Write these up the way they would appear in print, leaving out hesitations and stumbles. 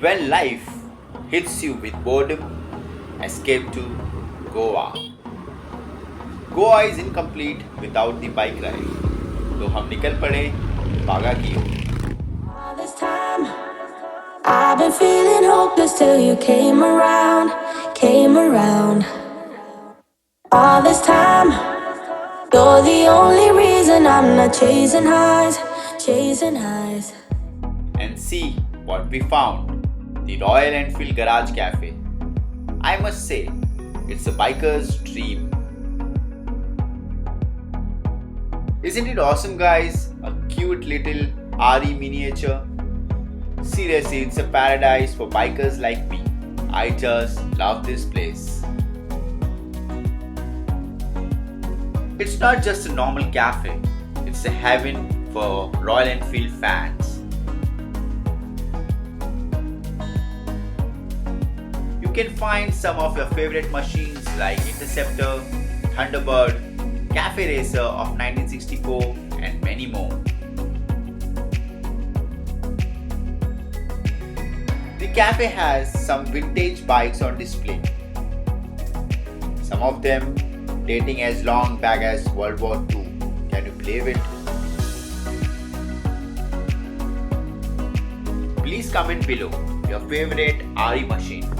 When life hits you with boredom, escape to Goa. Goa is incomplete without the bike ride. तो हम निकल पड़े बागा की ओर. All this time, I've been feeling hopeless till you came around, came around. All this time, you're the only reason I'm not chasing highs, chasing highs. And see what we found. The Royal Enfield Garage Cafe. I must say, it's a biker's dream. Isn't it awesome, guys? A cute little RE miniature. Seriously, it's a paradise for bikers like me. I just love this place. It's not just a normal cafe, it's a heaven for Royal Enfield fans. You can find some of your favorite machines like Interceptor, Thunderbird, Cafe Racer of 1964 and many more. The cafe has some vintage bikes on display. Some of them dating as long back as World War II. Can you believe it? Please comment below your favorite RE machine.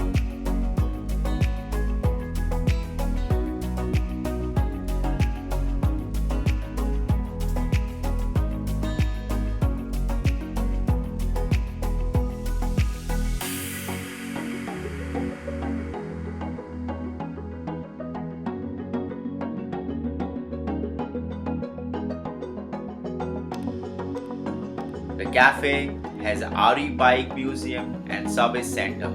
The cafe has a RE bike museum and service center.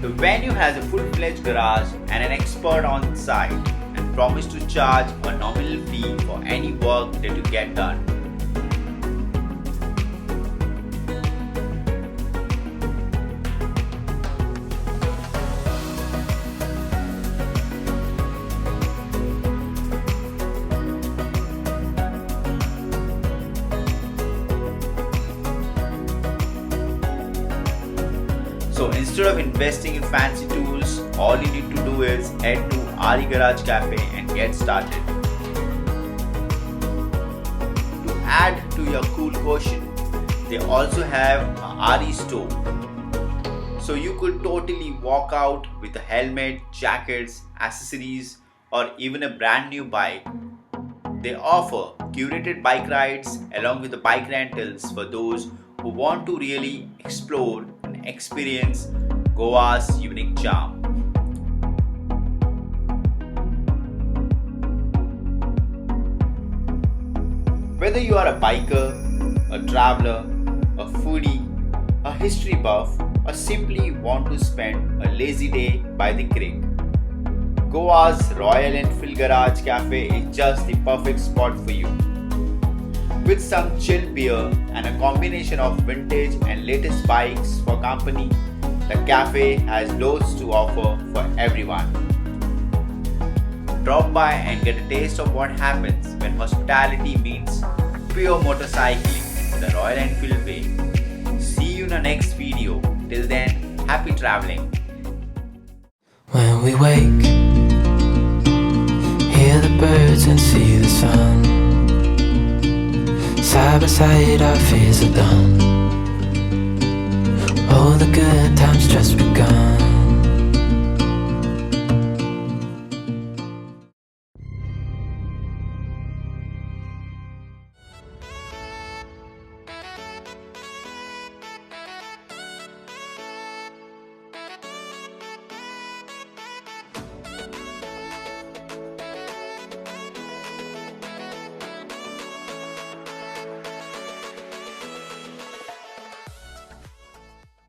The venue has a full-fledged garage and an expert on site and promise to charge a nominal fee for any work that you get done. So instead of investing in fancy tools, all you need to do is head to RE Garage Cafe and get started. To add to your cool quotient, they also have a RE store. So you could totally walk out with a helmet, jackets, accessories, or even a brand new bike. They offer curated bike rides along with the bike rentals for those who want to really explore and experience Goa's unique charm. Whether you are a biker, a traveler, a foodie, a history buff, or simply want to spend a lazy day by the creek, Goa's Royal Enfield Garage Cafe is just the perfect spot for you. With some chill beer and a combination of vintage and latest bikes for company, the cafe has loads to offer for everyone. Drop by and get a taste of what happens when hospitality meets pure motorcycling the Royal Enfield way. See you in the next video. Till then, happy traveling. When we wake, hear the birds and see the sun. Side by side our fears are done. All the good times just begun.